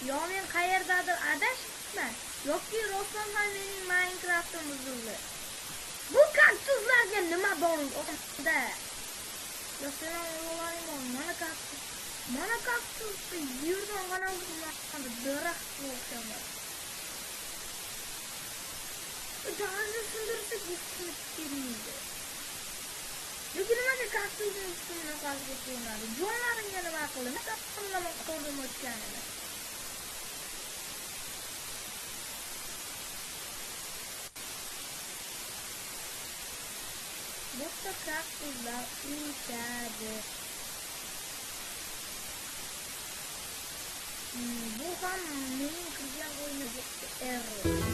Yo men qayerdadir adashibman. Yoki rostdan ham mening Minecraft'im buzildi. Bu kaktuslarga nima bor o'qda? Yo sen o'g'laring mana kaktus. Mana kaktusni yerdan g'ana o'tgan daraxt o'xshamaydi. Daraxtni sindirsa gitib kelmaydi. Lekin nimaga kaktusning ustuna qazib qo'yiladi? Jonlaringga nima qildi? Nima qildim o'tganini? Boshqa kaktuslar uchadi. Bu ham mening qilgan o'yinimga error.